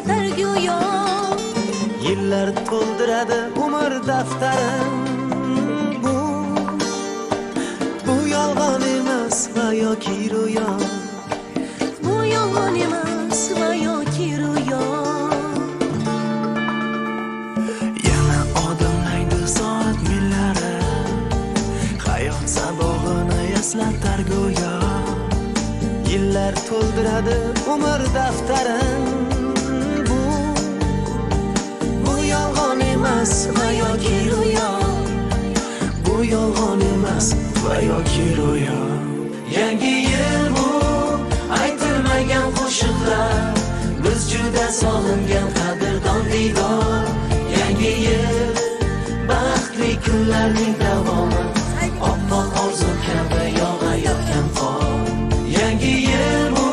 eslatar go'yo. Yillar to'ldiradi umr daftarin. Bu yolg'on emas va yoki ro'yo. Bu yolg'on emas va yoki ro'yo. Yana odimlaydi soat millari, hayot sabog'ini eslatar go'yo. Yillar to'ldiradi umr daftarin. Bu yolg'on emas va yoki ro'yo. Bu yolg'on emas va yoki ro'yo. Yangi yil bu aytilmagan qo'shiqlar, biz juda solingan qadrdon diydor. Yangi yil baxtli kunlarning davomi, oppoq orzu kabi yog'ayotgan qor. Yangi yil bu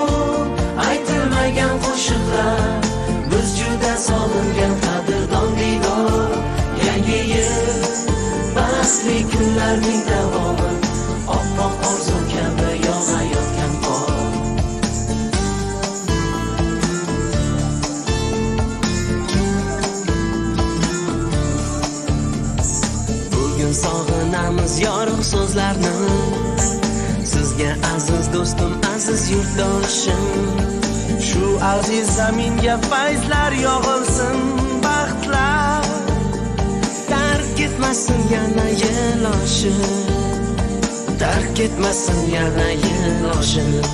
aytilmagan qo'shiqlar, biz juda solingan qadrdon diydor. Yangi yil baxtli kunlarning davomi, oppoq orzu kabi yog'ayotgan qor. Bugun sog'inamiz yorug' so'zlarni, sizga aziz do'stim, aziz yurtdoshim. Shu aziz zaminga fayzlar yog'ilsin, baxtlar tark etmasin yana yil oshib, tark etmasin yana yil oshib.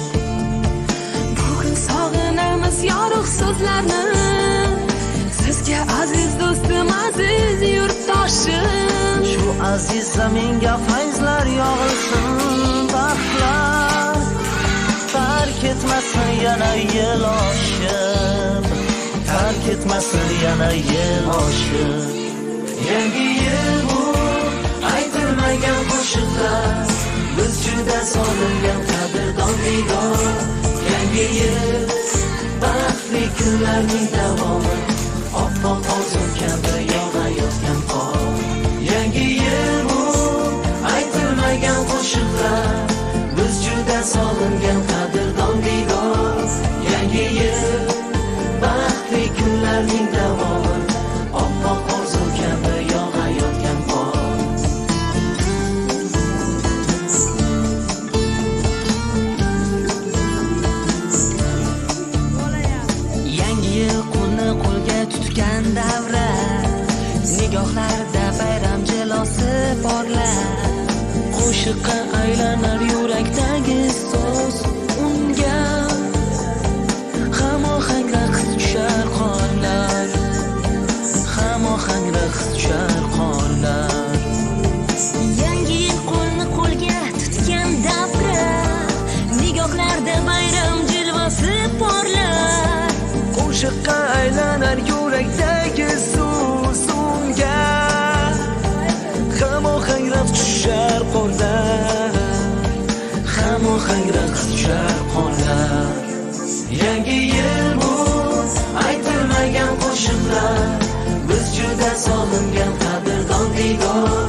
Bugun sog'inamiz yorug' so'zlarni, sizga aziz do'stim, aziz yurtdoshim. Shu aziz zaminga fayzlar yog'ilsin, baxtlar tark etmasin yana yil oshib, tark etmasin yana yil oshib. Yangi yil bu aytilmagan qo'shiqlar, biz juda solingan qadrdon diydor. Yangi yil baxtli kunlarning davomi, oppoq orzu kabi yog'ayotgan qor. Yangi yil bu aytilmagan qo'shiqlar, biz juda solingan qadrdon diydor. Yangi yil baxtli kunlarning davomi, oppoq orzu kabi yog'ayotgan qor. Yangi yil qo'lni qo'lga tutgan davra, nigohlarda bayram jilosi porlar. Qo'shiqqa aylanar yurakdagi so'z, unga hamohang raqs tushar qorlar, hamohang raqs tushar qorlar. Yangi yil qo'lni qo'lga tutgan davra, nigohlarda bayram jilvasi porlar. Qo'shiqqa aylanar yurakdagi so'z, unga hamohang raqs tushar qorlar, hamohang raqs tushar qorlar. Yangi yil bu aytilmagan qo'shiqlar, biz juda solingan qadrdon diydor.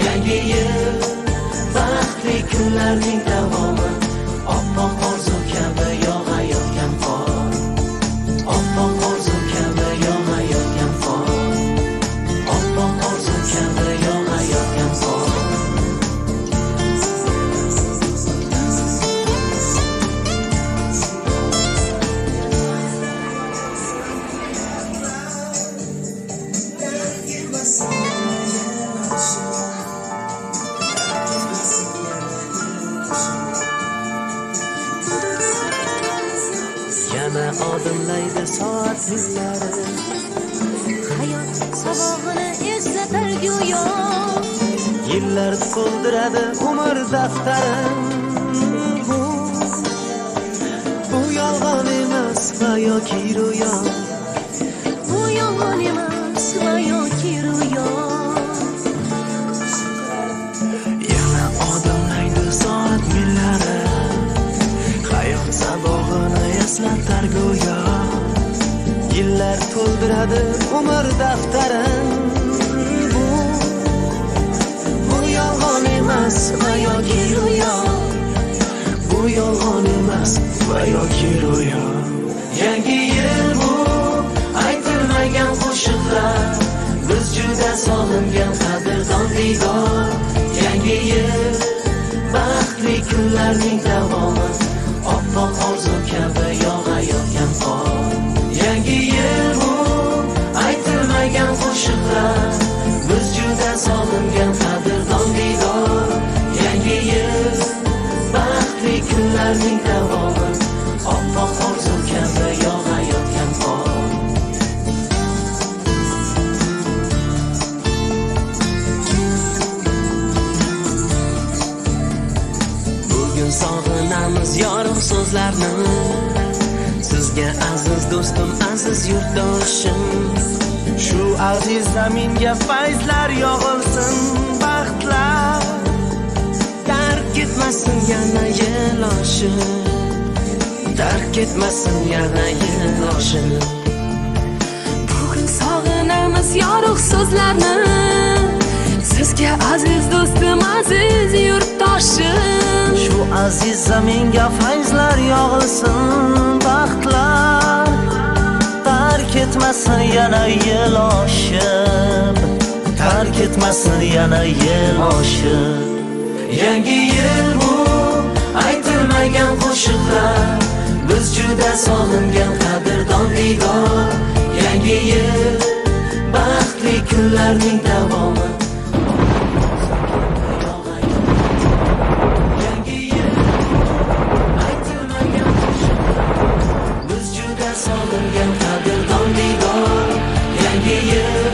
Yangi yil baxtli kunlarning davomi, oppoq orzu kabi yog'ayotgan qor. Oppoq orzu kabi yog'ayotgan qor. Oppoq orzu kabi yog'ayotgan qor. Yana odimlaydi soat millari, Hayot sabog'ini eslatar go'yo. yillar to'ldiradi umr daftarin. Bu yolg'on emas va yoki ro'yo. Bu yolg'on emas va yoki ro'yo. Yana odimlaydi soat millari, hayot sabog'ini eslatar go'yo. Yillar to'ldiradi umr daftarin. Bu yolg'on emas va yoki ro'yo. Bu yolg'on emas va yoki ro'yo. Yangi yil bu solingan qadrdon diydor. Yangi yil baxtli kunlarning davomi, oppoq orzu kabi yog'ayotgan qor. Yangi yil bu aytilmagan qo'shiqlar, biz juda solingan qadrdon diydor. Yangi yil baxtli kunlarning davomi, oppoq orzu kabi yog'ayotgan qor. Bugun sog'inamiz yorug' so'zlarni, sizga aziz do'stim, aziz yurtdoshim. Shu aziz zaminga fayzlar yog'ilsin, baxtlar Tark etmasin yana yil oshib, tark etmasin yana yil oshib. Bugun sog'inamiz yorug' so'zlarni, sizga aziz do'stim, aziz yurtdoshim. Shu aziz zaminga fayzlar yog'ilsin, baxtlar tark etmasin yana yil oshib, tark etmasin yana yil oshib. Yangi yil bu aytilmagan qo'shiqlar, biz juda solingan qadrdon diydor. Yangi yil baxtli kunlarning davomi, yangi yil aytilmagan qo'shiqlar, biz juda solingan qadrdon diydor. Yangi yil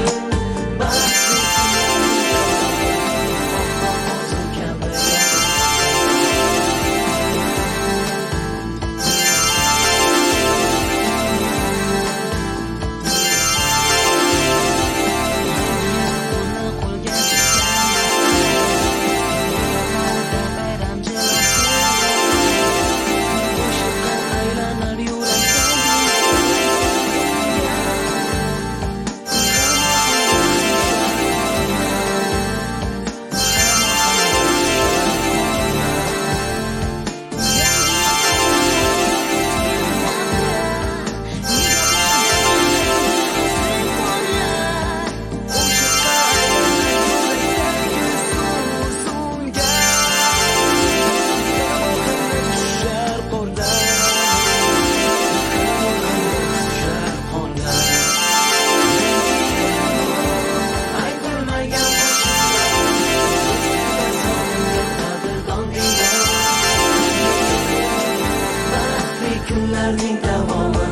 kunlarning davomi,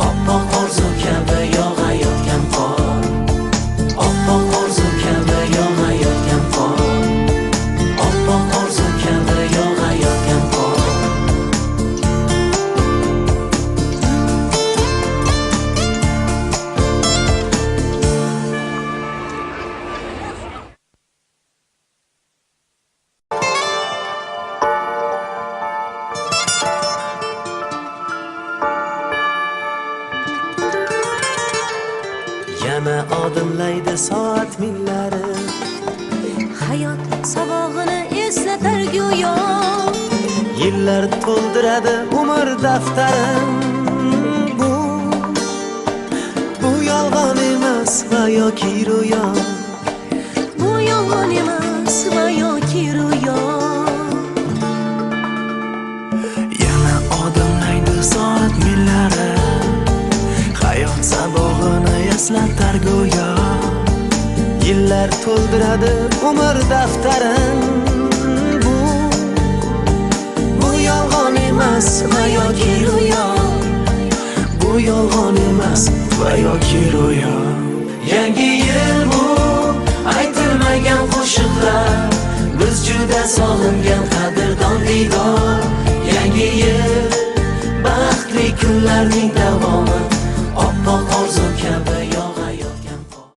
oppoq orzu kabi yog'ayotgan qor. Oppoq orzu kabi yog'ayotgan qor. Oppoq orzu kabi yog'ayotgan qor. Yana odimlaydi soat millari, Hayot sabog'ini eslatar go'yo. yillar to'ldiradi umr daftarin. Bu yolg'on emas va yoki ro'yo, Bu yolg'on emas va yoki ro'yo. yana odimlaydi soat millari, hayot sabog'ini eslatar go'yo. Yillar to'ldiradi umr daftarin. Bu yolg'on emas va yoki ro'yo, bu yolg'on emas va yoki ro'yo. Yangi yil bu aytilmagan qo'shiqlar, biz juda solingan qadrdon diydor. Yangi yil baxtli kunlarning davomi, oppoq